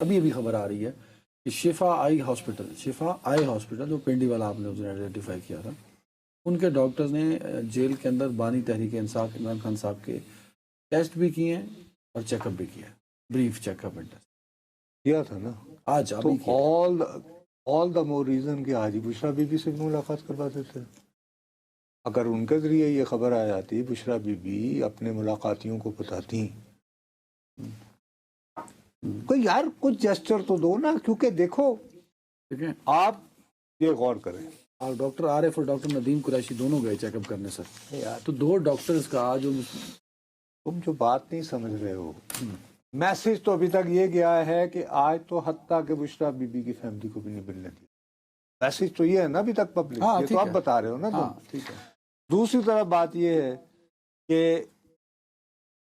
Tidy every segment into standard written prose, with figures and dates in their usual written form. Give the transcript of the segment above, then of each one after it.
ابھی خبر آ رہی ہے کہ شفا آئی ہاسپٹل جو پنڈی والا آپ نے اس نے آئیڈینٹیفائی کیا تھا، ان کے ڈاکٹرز نے جیل کے اندر بانی تحریک انصاف عمران خان صاحب کے ٹیسٹ بھی کیے ہیں اور چیک اپ بھی کیا ہے، brief check up and test کیا تھا نا. آج تو ابھی کیا. آل دا مور ریزن کہ آج ہی بشرا بی بی سے ملاقات کروا دیتے. اگر ان کے ذریعے یہ خبر آ جاتی بشرا بی بی اپنے ملاقاتیوں کو بتاتی کوئی یار کچھ جسچر تو دو نا، کیونکہ دیکھو ٹھیک ہے. آپ یہ غور کریں، اور ڈاکٹر عارف اور ڈاکٹر ندیم قریشی دونوں گئے چیک اپ کرنے سر. تو دو ڈاکٹرز کا جو تم جو بات نہیں سمجھ رہے ہو. میسج تو ابھی تک یہ گیا ہے کہ آج تو حتیٰ کہ بشرا بی بی کی فیملی کو بھی نہیں ملنے دیا. میسج تو یہ ہے نا ابھی تک پبلک، یہ تو آپ بتا رہے ہو نا تم. ٹھیک ہے. دوسری طرف بات یہ ہے کہ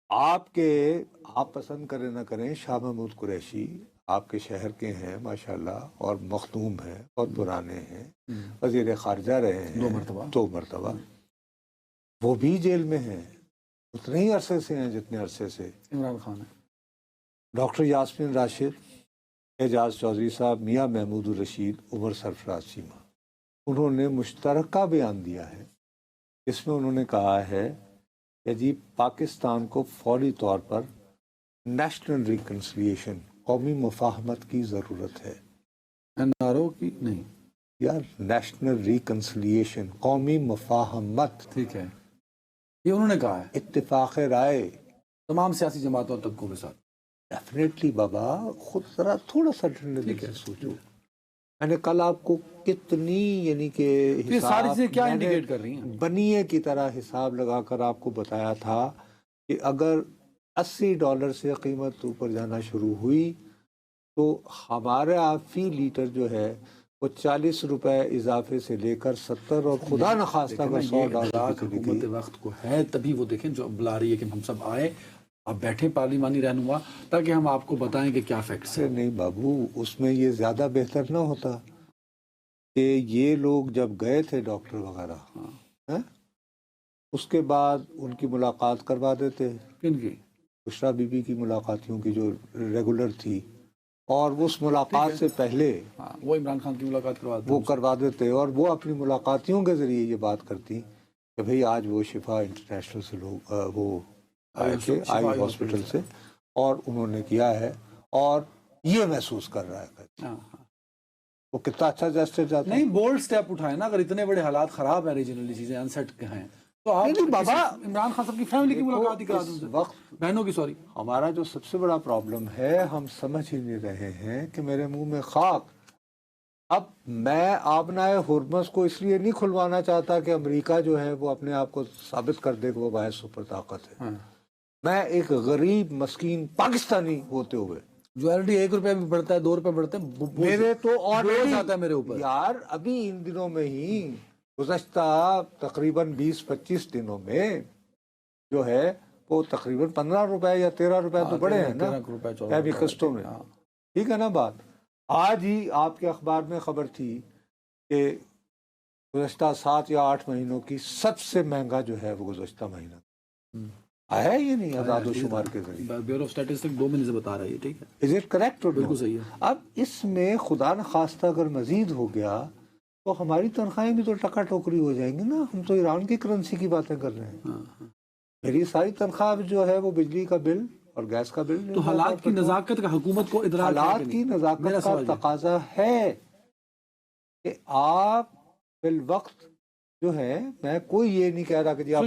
آپ پسند کریں نہ کریں، شاہ محمود قریشی آپ کے شہر کے ہیں ماشاءاللہ اور مخدوم ہیں، بہت پرانے ہیں، وزیر خارجہ رہے ہیں 2 مرتبہ. وہ بھی جیل میں ہیں اتنے ہی عرصے سے ہیں جتنے عرصے سے عمران خان ہے. ڈاکٹر یاسمین راشد، اعجاز چودھری صاحب، میاں محمود الرشید، عمر سرفراز چیمہ، انہوں نے مشترکہ بیان دیا ہے. اس میں انہوں نے کہا ہے کہ جی پاکستان کو فوری طور پر نیشنل ریکنسلیشن، قومی مفاہمت کی ضرورت ہے. NRO کی نہیں یار نیشنل ریکنسلیشن، قومی مفاہمت، ٹھیک ہے، یہ انہوں نے کہا ہے اتفاق رائے تمام سیاسی جماعتوں طبقوں کے ساتھ. ڈیفینیٹلی بابا، خود ذرا تھوڑا سا ٹھنڈے دل سے سوچو. میں نے کل آپ کو کتنی یعنی کہ یہ ساری چیزیں کیا انڈیکیٹ کر رہی ہیں؟ بنیے کی طرح حساب لگا کر آپ کو بتایا تھا کہ اگر $80 سے قیمت اوپر جانا شروع ہوئی تو ہمارا فی لیٹر جو ہے وہ $40 اضافے سے لے کر 70 اور خدا نخواستہ اگر $100 حکومت وقت کو ہے تبھی وہ دیکھیں جو بلا رہی ہے کہ ہم سب آئے، آپ بیٹھیں پارلیمانی رہنما، تاکہ ہم آپ کو بتائیں کہ کیا فیکٹس ہیں. نہیں بابو، اس میں یہ زیادہ بہتر نہ ہوتا کہ یہ لوگ جب گئے تھے ڈاکٹر وغیرہ اس کے بعد ان کی ملاقات کروا دیتے، کن کی؟ بشرا بی بی کی ملاقاتیوں کی جو ریگولر تھی، اور اس ملاقات سے پہلے وہ عمران خان کی ملاقات وہ کروا دیتے، اور وہ اپنی ملاقاتیوں کے ذریعے یہ بات کرتی کہ بھئی آج وہ شفا انٹرنیشنل سے لوگ وہ آئے تھے، آئی ہاسپٹل سے، اور انہوں نے کیا ہے اور یہ محسوس کر رہا ہے. وہ کتنا اچھا جیسٹر جاتا ہے. نہیں، بولڈ سٹیپ اٹھائے نا. اگر اتنے بڑے حالات خراب ہیں، ریجنلی چیزیں انسیٹ ہیں، تو آپ بابا عمران خان صاحب کی فیملی کی ملاقات ہی کرا دیں، وقت بہنوں کی. سوری، ہمارا جو سب سے بڑا پرابلم ہے، ہم سمجھ ہی نہیں رہے ہیں کہ میرے منہ میں خاک. اب میں آبنائے ہرمز کو اس لیے نہیں کھلوانا چاہتا کہ امریکہ جو ہے وہ اپنے آپ کو ثابت کر دے کہ وہ باعث سپر طاقت ہے. میں ایک غریب مسکین پاکستانی ہوتے ہوئے جو آلریڈی $1 بھی بڑھتا ہے، $2 بڑھتے ہیں، میرے تو بوجھ آتا ہے میرے اوپر. یار ابھی ان دنوں میں ہی گزشتہ تقریباً 20-25 دنوں میں جو ہے وہ تقریباً $15 یا $13 تو بڑے ہیں نا ابھی قسطوں میں. ٹھیک ہے نا بات. آج ہی آپ کے اخبار میں خبر تھی کہ گزشتہ 7 یا 8 مہینوں کی سب سے مہنگا جو ہے وہ گزشتہ مہینہ آیا یہ نہیں آزاد و شمار کے ذریعے. بیورو آف اسٹیٹسٹکس 2 مہینے سے بتا رہا ہے. ٹھیک ہے، از اٹ کریکٹ؟ بالکل صحیح ہے. اب اس میں خدا نخواستہ اگر مزید ہو گیا تو ہماری تنخواہیں بھی تو ٹکا ٹوکری ہو جائیں گی نا. ہم تو ایران کی کرنسی کی باتیں کر رہے ہیں. میری ساری تنخواہ جو ہے وہ بجلی کا بل اور گیس کا بل. تو حالات کی نزاکت کا حکومت کو ادراک ہے. حالات کی نزاکت کا تقاضا ہے کہ آپ بالوقت جو ہے، میں کوئی یہ نہیں کہہ رہا کہ جی آپ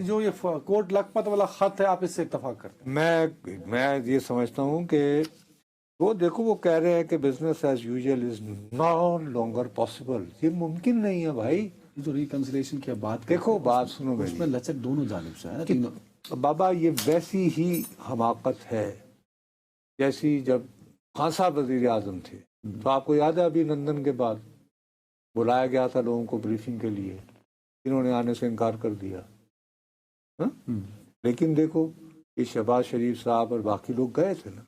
جو یہ کوٹ لکھپت والا خط ہے آپ اس سے اتفاق کرتے ہیں. میں یہ سمجھتا ہوں کہ وہ دیکھو وہ کہہ رہے ہیں کہ بزنس ایز یوزول از نو لانگر پاسبل. یہ ممکن نہیں ہے بھائی. جو ریکنسلیشن کی بات دیکھو بات سنو اس میں لچک دونوں جانب سے ہے نا. بابا یہ ویسی ہی حماقت ہے جیسی جب خان صاحب وزیر اعظم تھے تو آپ کو یاد ہے ابھی لندن کے بعد بلایا گیا تھا لوگوں کو بریفنگ کے لیے، انہوں نے آنے سے انکار کر دیا. لیکن دیکھو یہ شہباز شریف صاحب اور باقی لوگ گئے تھے نا.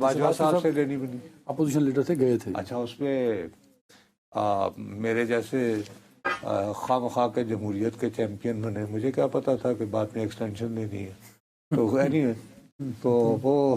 باجوہ صاحب سے لینی بنی، اپوزیشن لیڈر تھے، گئے تھے. اچھا اس میں میرے جیسے خواہ مخواہ کے جمہوریت کے چیمپئن بنے، مجھے کیا پتا تھا کہ بعد میں ایکسٹینشن دینی ہے. تو تو وہ